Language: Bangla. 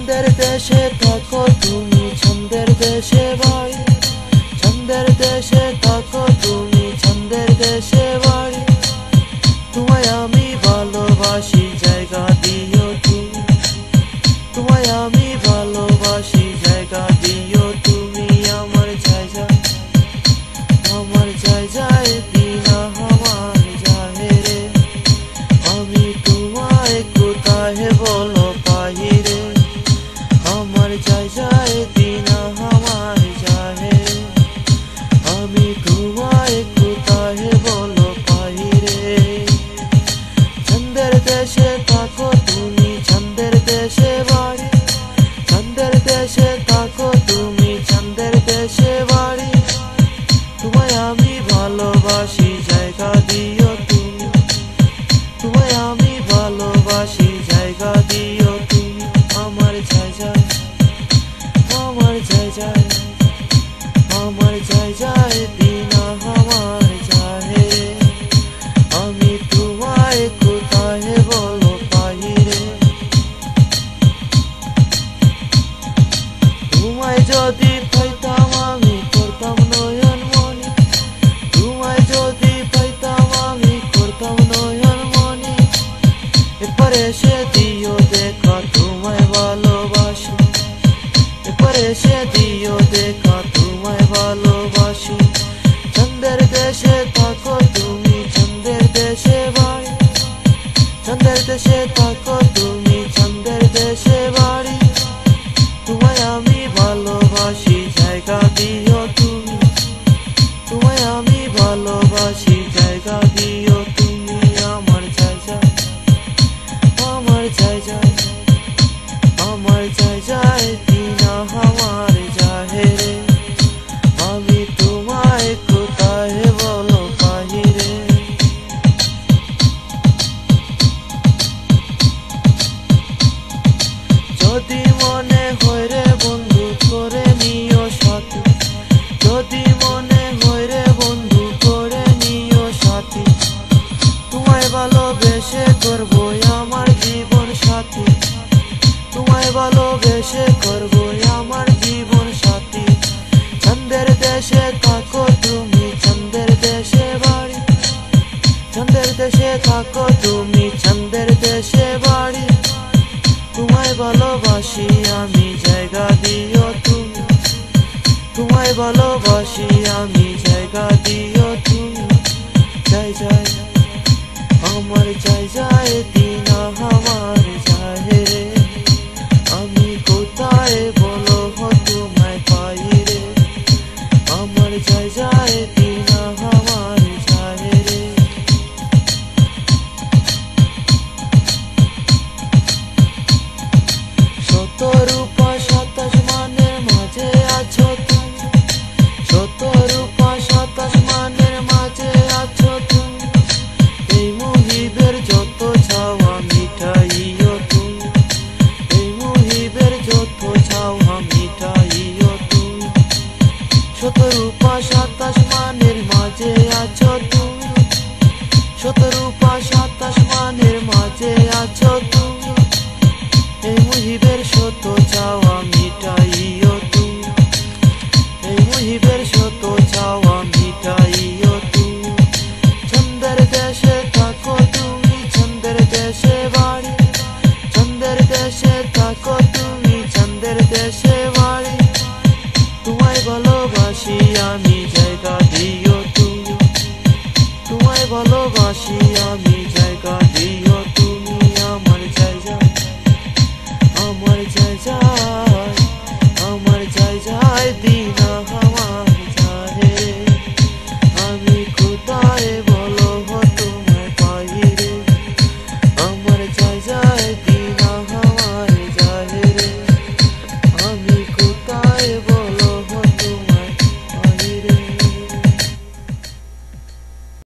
ছন্দের দেশে থাকো তুমি, ছন্দের দেশে বাড়ি, ছন্দের দেশে থাকো তুমি, ছন্দের দেশে বাড়ি। তোমায় আমি ভালোবাসি, জায়গা দিও তুমি, তোমায় আমি ভালোবাসি, জায়গা দিও তুমি। আমার জায়গা, আমার জায়গায় দিনা আমার জানে রে, আমি তোমায় কোথায় বলো পাই রে। আমার জায়গায় দিনা আমার জানে রে, আমি তোমায় কোথায় বলো পাই রে। ছন্দের দেশে থাকো তুমি, ছন্দের দেশে বাড়ি, ছন্দের দেশে থাকো তুমি, ছন্দের দেশে বাড়ি। তোমায় আমি ভালোবাসি, জায়গা দিও তুমি, তোমায় আমি ভালোবাসি, জায়গা দিও তুমি। আমার জায়গায়, আমার জায়গায়, আমার জায়গায় দিনা আমার জানে রে, আমি তোমায় কোথায় বলো পাই রে। তোমায় যদি পাইতাম আমি করতাম নয়ন মনি, তোমায় যদি পাইতাম আমি করতাম নয়ন মনি। এরপর এসে দিও দেখা তোমায় ভালোবাসি, এরপর এসে দিও দেখা তোমায় ভালোবাসি। ছন্দের দেশে থাকো তুমি, ছন্দের দেশে বাড়ি, ছন্দের দেশে থাকো তুমি, ছন্দের দেশে বাড়ি। তোমায় আমি ভালোবাসি, জায়গা দিও তুমি, তোমায় আমি ভালোবাসি, জায়গা দিও তুমি। আমার জায়গায়, আমার জায়গায়, আমার জায়গায় দিনা আমার জানে রে, আমি তোমায় কোথায় বলো পাই রে। যদি মনে হয় রে বন্ধু করে নিও সাথী, যদি মনে হয় রে বন্ধু করে নিও সাথী। তোমায় ভালোবেসে করবো আমার জীবন সাথী, তোমায় ভালোবেসে করবো আমার জীবন সাথী। ছন্দের দেশে থাকো তুমি, ছন্দের দেশে বাড়ি, ছন্দের দেশে থাকো তুমি, ছন্দের দেশে বাড়ি। তোমায় ভালোবাসি আমি, জায়গা দিও তুমি, তোমায় ভালোবাসি আমি, জায়গা দিও তুমি। যাই যাই আমার জায়গায় দিনা আমার জানে রে, আমি কোথায় বলো তোমায় পাই রে। আমার জায়গায় দিনা আমার জানে রে। শতরূপা 27 মানের মাঝে আছো তুমি, শতরূপা 27 মানের মাঝে আছো তুমি। এই মুহিবের যত ছাওয়া মিঠাইও তুমি, এই মুহিবের যত ছাওয়া মিঠাইও তুমি। শতরূপা 27 মানের মাঝে আছো তুমি, শতরূপা 27 মানের মাঝে আছো তুমি। এই মুহিবের শত চাওয়া মিটাইও তুমি, এই মুহিবের শত চাওয়া মিটাইও তুমি। ছন্দের দেশে থাকো তুমি, ছন্দের দেশে বাড়ি, ছন্দের দেশে থাকো তুমি, ছন্দের দেশে বাড়ি। তোমায় ভালোবাসি আমি, জায়গা দিও তুমি, তোমায় ভালোবাসি আমি, জায়গা দিও তুমি। আমার জায়গায়, আমার জায়গায়, আমার জায়গায় দিনা